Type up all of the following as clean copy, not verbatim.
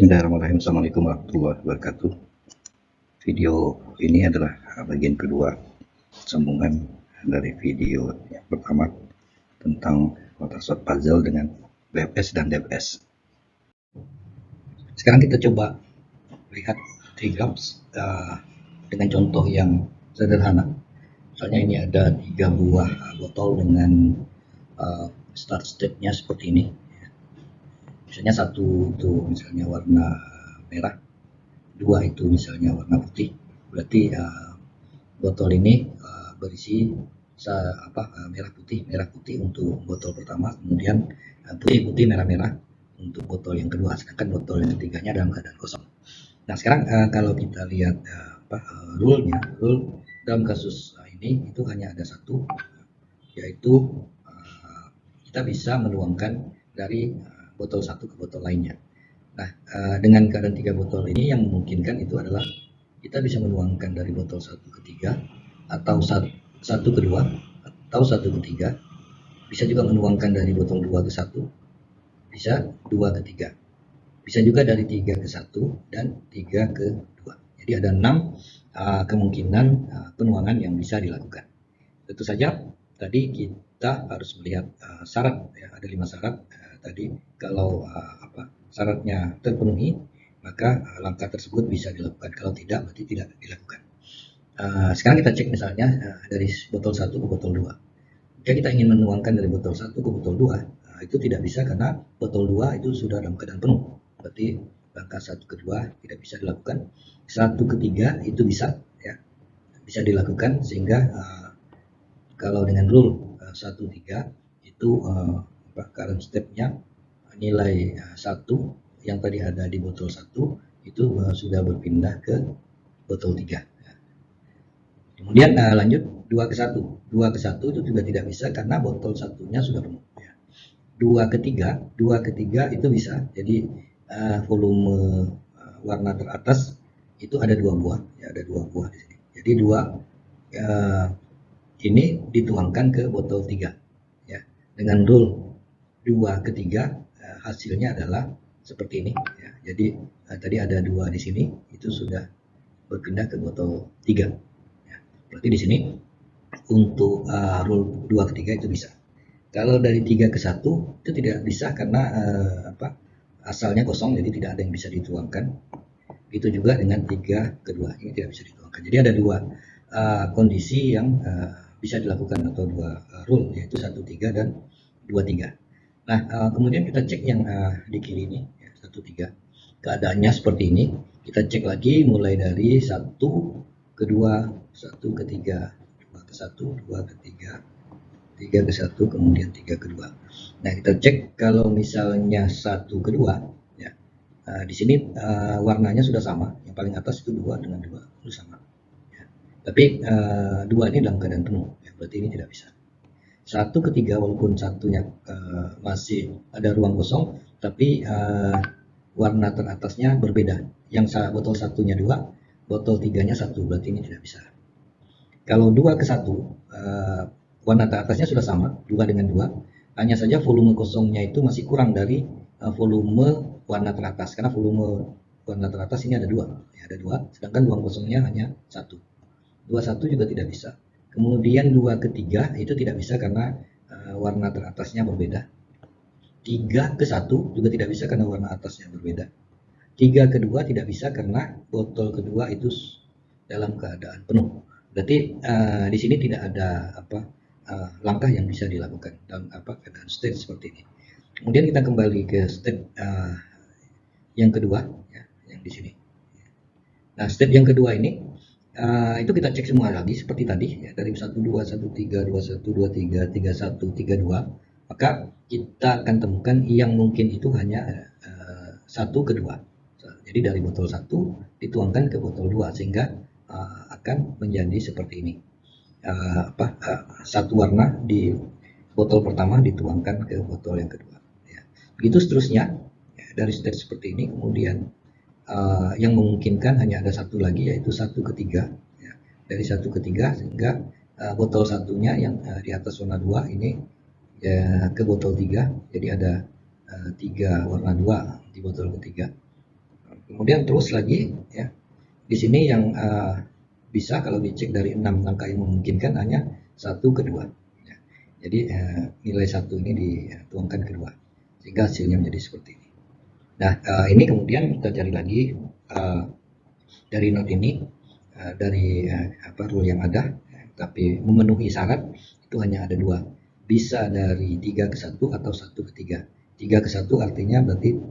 Bismillahirrahmanirrahim. Assalamualaikum warahmatullahi wabarakatuh. Video ini adalah bagian kedua sambungan dari video yang pertama tentang crossword puzzle dengan BFS dan DFS. Sekarang kita coba lihat trigraphs dengan contoh yang sederhana. Misalnya ini ada 3 buah botol dengan start step-nya seperti ini. Misalnya satu itu misalnya warna merah, 2 itu misalnya warna putih. Berarti botol ini berisi merah putih untuk botol pertama, kemudian putih merah untuk botol yang kedua, sedangkan botol yang ketiganya dalam keadaan kosong. Nah sekarang kalau kita lihat rule dalam kasus ini itu hanya ada satu, yaitu kita bisa menuangkan dari botol satu ke botol lainnya. Nah, dengan keadaan 3 botol ini yang memungkinkan itu adalah kita bisa menuangkan dari botol 1 ke 3 atau 1 ke 2 atau 1 ke 3. Bisa juga menuangkan dari botol 2 ke 1, bisa 2 ke 3. Bisa juga dari 3 ke 1 dan 3 ke 2. Jadi ada 6 kemungkinan penuangan yang bisa dilakukan. Tentu saja tadi kita harus melihat syarat, ya, ada 5 syarat. Tadi kalau syaratnya terpenuhi, maka langkah tersebut bisa dilakukan. Kalau tidak, berarti tidak dilakukan. Sekarang kita cek misalnya dari botol 1 ke botol 2. Jika kita ingin menuangkan dari botol 1 ke botol 2, itu tidak bisa karena botol 2 itu sudah dalam keadaan penuh. Berarti langkah 1 ke 2 tidak bisa dilakukan. 1 ke 3 itu bisa, ya, bisa dilakukan, sehingga kalau dengan rule 1-3 itu current step-nya nilai 1 yang tadi ada di botol 1 itu sudah berpindah ke botol 3. Kemudian lanjut 2 ke 1. 2 ke 1 itu juga tidak bisa karena botol satunya sudah penuh. 2 ke 3 itu bisa. Jadi volume warna teratas itu ada 2 buah, ya, ada 2 buah di sini. Jadi 2 ini dituangkan ke botol 3, ya. Dengan rule 2 ke 3 hasilnya adalah seperti ini, ya. Jadi tadi ada 2 di sini, itu sudah berpindah ke botol 3, ya. Berarti di sini untuk rule 2 ke 3 itu bisa. Kalau dari 3 ke 1 itu tidak bisa karena asalnya kosong, jadi tidak ada yang bisa dituangkan. Itu juga dengan 3 ke 2 ini tidak bisa dituangkan. Jadi ada 2 kondisi yang bisa dilakukan atau 2 rule, yaitu 1-3 dan 2-3. Nah, kemudian kita cek yang di kiri ini, ya, 1-3. Keadaannya seperti ini. Kita cek lagi mulai dari 1 ke 2, 1 ke 3, 2 ke 1, 2 ke 3, 3 ke 1, kemudian 3 ke 2. Nah, kita cek kalau misalnya 1 ke 2, ya, di sini warnanya sudah sama. Yang paling atas itu 2 dengan 2 itu sama. Ya. Tapi 2 ini dalam keadaan penuh, ya, berarti ini tidak bisa. 1 ke 3 walaupun satunya masih ada ruang kosong, tapi warna teratasnya berbeda. Yang botol satunya 2, botol 3-nya 1, berarti ini tidak bisa. Kalau 2 ke 1, warna teratasnya sudah sama, 2 dengan 2, hanya saja volume kosongnya itu masih kurang dari volume warna teratas, karena volume warna teratas ini ada 2, ya, ada 2, sedangkan ruang kosongnya hanya 1. 2-1 juga tidak bisa. Kemudian 2 ke 3 itu tidak bisa karena warna teratasnya berbeda. 3 ke 1 juga tidak bisa karena warna atasnya berbeda. 3 ke 2 tidak bisa karena botol kedua itu dalam keadaan penuh. Berarti di sini tidak ada langkah yang bisa dilakukan dalam keadaan state seperti ini. Kemudian kita kembali ke step yang kedua, ya, yang di sini. Nah, step yang kedua ini itu kita cek semua lagi seperti tadi, ya, dari 1-2, 1-3, 2-1, 2-3, 3-1, 3-2, maka kita akan temukan yang mungkin itu hanya 1 ke 2. Jadi dari botol 1 dituangkan ke botol 2 sehingga akan menjadi seperti ini. Satu warna di botol pertama dituangkan ke botol yang kedua, ya. Begitu seterusnya, ya, dari step seperti ini. Kemudian yang memungkinkan hanya ada satu lagi, yaitu 1 ke 3, ya. Dari 1 ke 3 sehingga botol satunya yang di atas warna 2 ini, ya, ke botol 3, jadi ada 3 warna 2 di botol ketiga. Kemudian terus lagi ya, di sini yang bisa kalau dicek dari 6 angka yang memungkinkan hanya 1 ke 2 ya. Jadi nilai 1 ini dituangkan ke 2 sehingga hasilnya menjadi seperti ini. Nah ini kemudian kita cari lagi dari not ini, dari rule yang ada, tapi memenuhi syarat itu hanya ada 2, bisa dari 3 ke 1 atau 1 ke 3. 3 ke 1 artinya berarti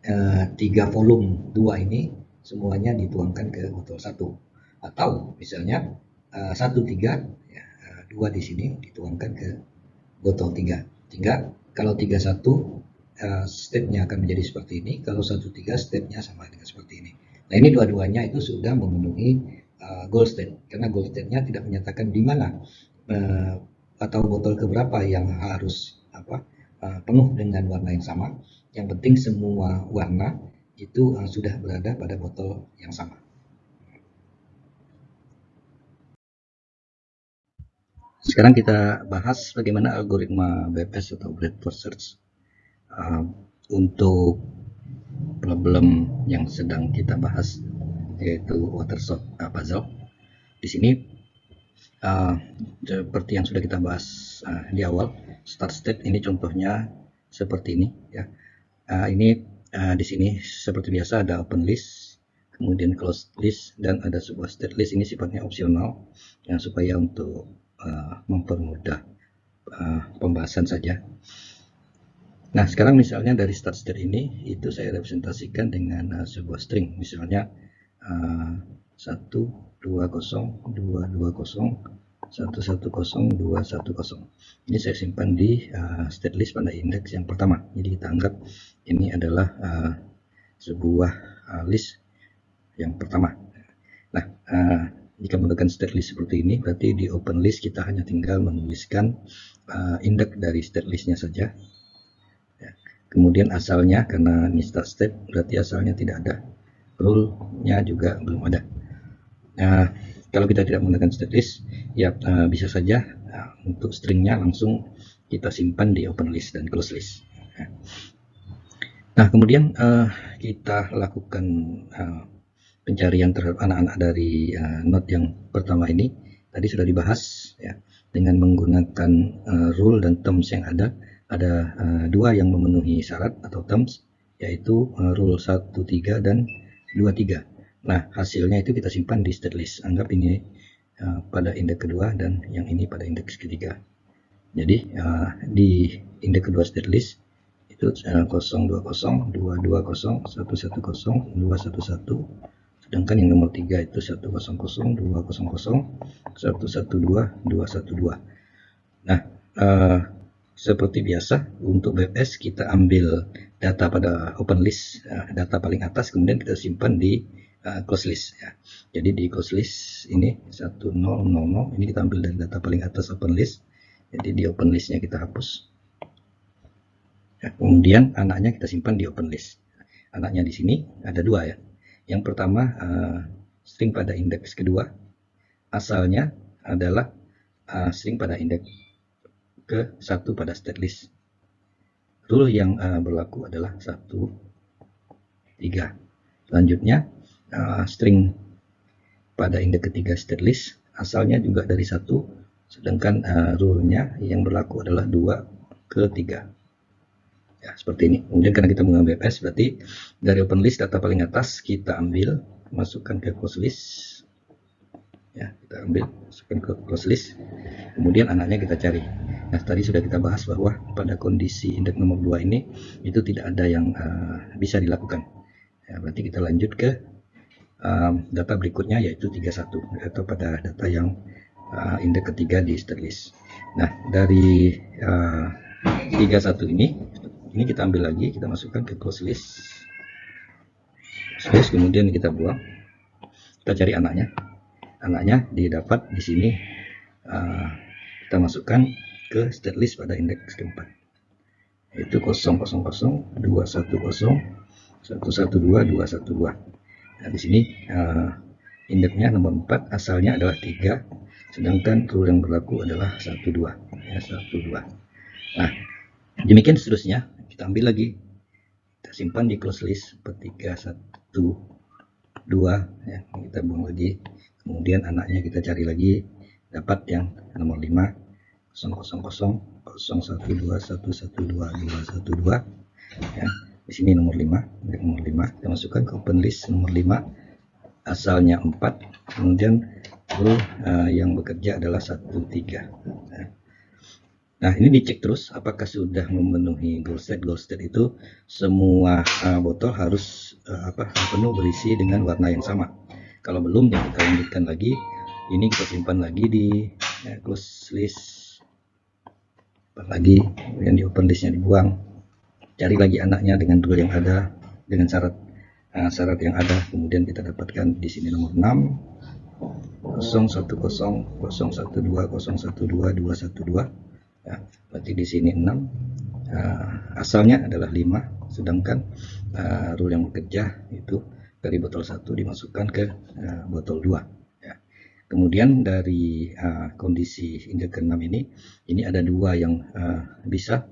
3 volume 2 ini semuanya dituangkan ke botol 1, atau misalnya 1 3 ya, 2 di sini dituangkan ke botol 3. Sehingga kalau 3 1 stepnya akan menjadi seperti ini, kalau 1 3 stepnya sama dengan seperti ini. Nah ini dua-duanya itu sudah memenuhi goal state, karena goal state-nya tidak menyatakan di mana atau botol keberapa yang harus penuh dengan warna yang sama. Yang penting semua warna itu sudah berada pada botol yang sama. Sekarang kita bahas bagaimana algoritma BPS atau breadth first search untuk problem yang sedang kita bahas, yaitu water shot puzzle. Di sini seperti yang sudah kita bahas di awal, start state ini contohnya seperti ini ya. Ini di sini seperti biasa ada open list, kemudian closed list, dan ada sebuah state list. Ini sifatnya opsional ya, supaya untuk mempermudah pembahasan saja. Nah sekarang misalnya dari start state ini itu saya representasikan dengan sebuah string, misalnya 1 2 0 2 2 0 1 1 0 2 1 0. Ini saya simpan di state list pada indeks yang pertama. Jadi kita anggap ini adalah sebuah list yang pertama. Nah jika menggunakan state list seperti ini, berarti di open list kita hanya tinggal menuliskan indeks dari state listnya saja ya. Kemudian asalnya, karena ini start state berarti asalnya tidak ada, rule-nya juga belum ada. Kalau kita tidak menggunakan state list ya bisa saja untuk stringnya langsung kita simpan di open list dan close list. Nah kemudian kita lakukan pencarian terhadap anak-anak dari node yang pertama ini. Tadi sudah dibahas ya, dengan menggunakan rule dan terms yang ada dua yang memenuhi syarat atau terms, yaitu rule 1 3 dan 2 3. Nah hasilnya itu kita simpan di state list. Anggap ini pada indeks kedua dan yang ini pada indeks ketiga. Jadi di indeks kedua state list itu 020 220 110 211, sedangkan yang nomor 3 itu 100 200 112 212. Nah seperti biasa untuk BPS kita ambil data pada open list, data paling atas, kemudian kita simpan di close list ya. Jadi di close list ini 1000 ini kita ambil dari data paling atas open list. Jadi di open listnya kita hapus ya, kemudian anaknya kita simpan di open list. Anaknya di sini ada dua ya. Yang pertama string pada indeks kedua, asalnya adalah string pada indeks ke 1 pada state list. Rule yang berlaku adalah 1 3. Selanjutnya string pada indeks ketiga state list, asalnya juga dari 1, sedangkan rule-nya yang berlaku adalah 2 ke 3 ya, seperti ini. Kemudian karena kita mengambil BPS, berarti dari open list data paling atas kita ambil, masukkan ke close list ya, kita ambil masukkan ke close list, kemudian anaknya kita cari. Nah tadi sudah kita bahas bahwa pada kondisi indeks nomor 2 ini itu tidak ada yang bisa dilakukan ya, berarti kita lanjut ke data berikutnya, yaitu 31 atau pada data yang indeks ketiga di state list. Nah dari 31 ini kita ambil lagi, kita masukkan ke close list, kemudian kita buang, kita cari anaknya didapat di sini, kita masukkan ke state list pada indeks keempat, yaitu 000 210 112 212. Nah di sini indeksnya nomor 4, asalnya adalah 3, sedangkan rule yang berlaku adalah 12 ya, 12. Nah demikian seterusnya, kita ambil lagi, kita simpan di close list 3 1 2 ya, kita buang lagi, kemudian anaknya kita cari lagi, dapat yang nomor 5 000 01211212 ya. Di sini nomor 5 kita masukkan ke open list nomor 5, asalnya 4, kemudian yang bekerja adalah 13. Nah, ini dicek terus apakah sudah memenuhi goal state. Goal state itu semua botol harus penuh berisi dengan warna yang sama. Kalau belum, ya kita lanjutkan lagi. Ini kita simpan lagi di close list, lagi, kemudian di open listnya dibuang. Cari lagi anaknya dengan rule yang ada, dengan syarat yang ada. Kemudian kita dapatkan di sini nomor 6 010 012 012 212 ya, berarti di sini 6, asalnya adalah 5, sedangkan rule yang bekerja itu dari botol 1 dimasukkan ke botol 2 ya. Kemudian dari kondisi hingga ke 6 ini ada 2 yang bisa,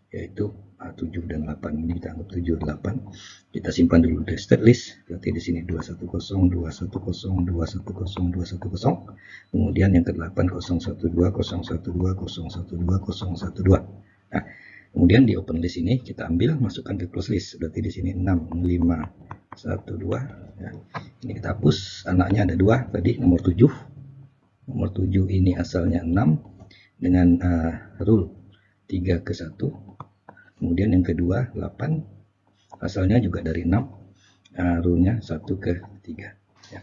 yaitu 7 dan 8. Ini kita anggap 7 dan 8. Kita simpan dulu di state list. Berarti di sini 210 210 210 210. Kemudian yang ke-8 012 012 012 012. Nah, kemudian di open list ini kita ambil, masukkan ke close list. Berarti di sini 6 5 1 2 ya. Ini kita hapus, anaknya ada 2 tadi, nomor 7. Nomor 7 ini asalnya 6 dengan rule 3 ke 1. Kemudian yang kedua 8, asalnya juga dari 6, rule-nya 1 ke 3 ya.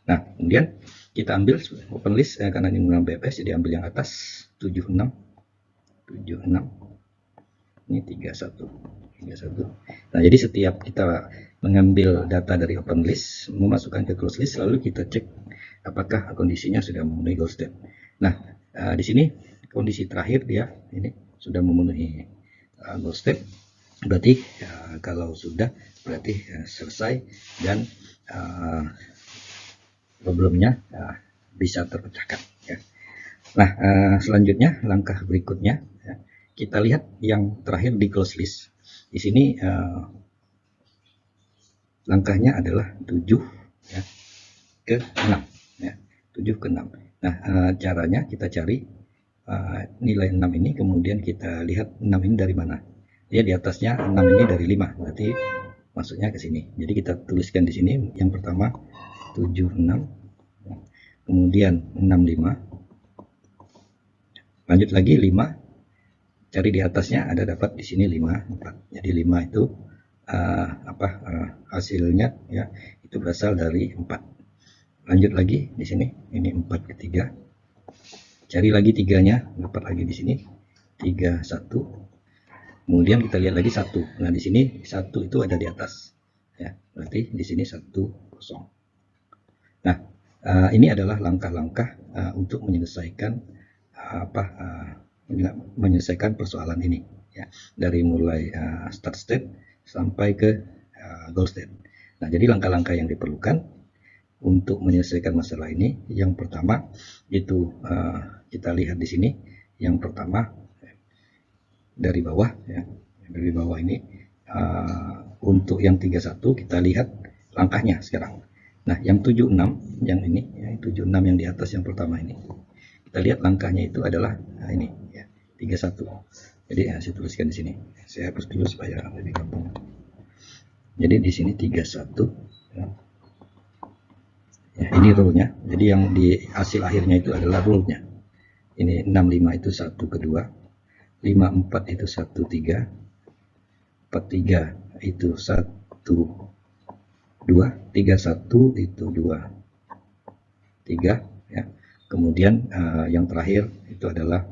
Nah, kemudian kita ambil open list karena ini menggunakan BPS, jadi ambil yang atas 76 ini 31. Nah, jadi setiap kita mengambil data dari open list, memasukkan ke close list, lalu kita cek apakah kondisinya sudah memenuhi goal state. Nah, di sini kondisi terakhir dia ini sudah memenuhi goal state, berarti kalau sudah berarti selesai dan problemnya bisa terpecahkan ya. Nah, selanjutnya langkah berikutnya ya, kita lihat yang terakhir di close list. Di sini langkahnya adalah 7 ya, ke 6 ya, 7 ke 6. Nah, caranya kita cari nilai 6 ini, kemudian kita lihat 6 ini dari mana. Dia di atasnya 6 ini dari 5, berarti masuknya ke sini. Jadi kita tuliskan di sini yang pertama 76, kemudian 65, lanjut lagi 5, cari di atasnya, ada dapat di sini 5 4. Jadi 5 itu hasilnya ya, itu berasal dari 4. Lanjut lagi di sini, ini 4 ke 3. Cari lagi 3-nya, dapat lagi di sini 3 1. Kemudian kita lihat lagi 1. Nah, di sini 1 itu ada di atas. Ya, berarti di sini 1 0. Nah, ini adalah langkah-langkah untuk menyelesaikan menyelesaikan persoalan ini ya, dari mulai start state sampai ke goal state. Nah, jadi langkah-langkah yang diperlukan untuk menyelesaikan masalah ini, yang pertama itu kita lihat di sini. Yang pertama dari bawah ya, dari bawah ini untuk yang 31 kita lihat langkahnya sekarang. Nah, yang 76 yang ini ya, 76 yang di atas yang pertama ini, kita lihat langkahnya itu adalah ini ya, 31. Jadi saya tuliskan di sini. Saya hapus dulu supaya lebih gampang. Jadi di sini 31 ya. Ya, ini rule-nya. Jadi yang di hasil akhirnya itu adalah rule-nya. Ini 65 itu 1 ke 2, 54 itu 1 3, 43 itu 1 2, 31 itu 2 3 ya. Kemudian yang terakhir itu adalah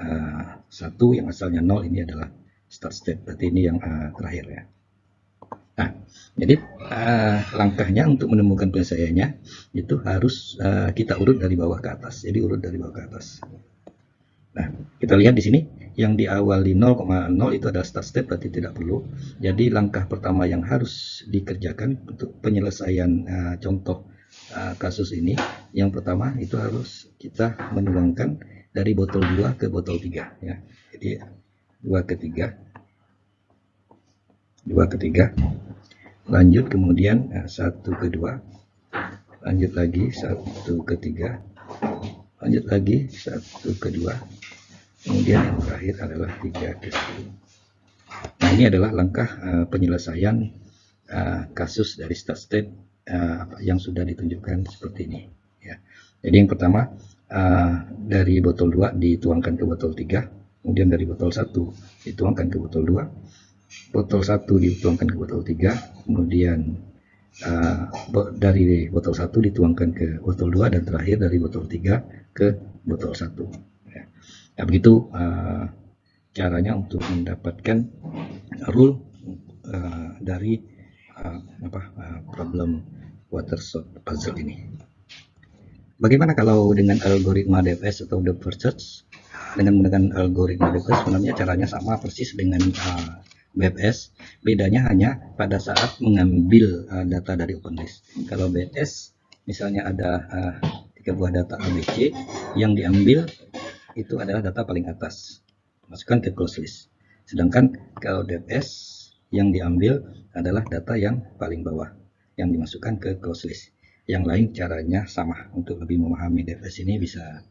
1 yang asalnya 0, ini adalah start state, berarti ini yang terakhir ya. Nah, jadi langkahnya untuk menemukan penyelesaiannya itu harus kita urut dari bawah ke atas. Jadi urut dari bawah ke atas. Nah, kita lihat di sini yang di awal di 0,0 itu adalah start state, berarti tidak perlu. Jadi langkah pertama yang harus dikerjakan untuk penyelesaian contoh kasus ini, yang pertama itu harus kita menuangkan dari botol 2 ke botol 3 ya. Jadi 2 ke 3. lanjut kemudian satu ke dua, lanjut lagi satu ke tiga, lanjut lagi satu ke dua, kemudian yang terakhir adalah 3 ke 1. Nah, ini adalah langkah penyelesaian kasus dari state yang sudah ditunjukkan seperti ini ya. Jadi yang pertama dari botol 2 dituangkan ke botol 3, kemudian dari botol 1 dituangkan ke botol 2, botol 1 dituangkan ke botol 3, kemudian dari botol 1 dituangkan ke botol 2, dan terakhir dari botol 3 ke botol 1 ya. Nah, begitu caranya untuk mendapatkan rule dari problem water shot puzzle ini. Bagaimana kalau dengan algoritma DFS atau depth first search? Dengan menggunakan algoritma DFS sebenarnya caranya sama persis dengan BFS, bedanya hanya pada saat mengambil data dari OpenList. Kalau BFS misalnya ada 3 buah data ABC, yang diambil itu adalah data paling atas, masukkan ke close list. Sedangkan kalau DFS yang diambil adalah data yang paling bawah, yang dimasukkan ke close list. Yang lain caranya sama. Untuk lebih memahami DFS ini bisa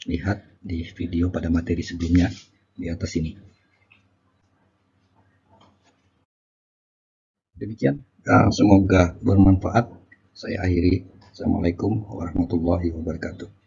lihat di video pada materi sebelumnya di atas ini. Demikian, semoga bermanfaat. Saya akhiri. Assalamualaikum warahmatullahi wabarakatuh.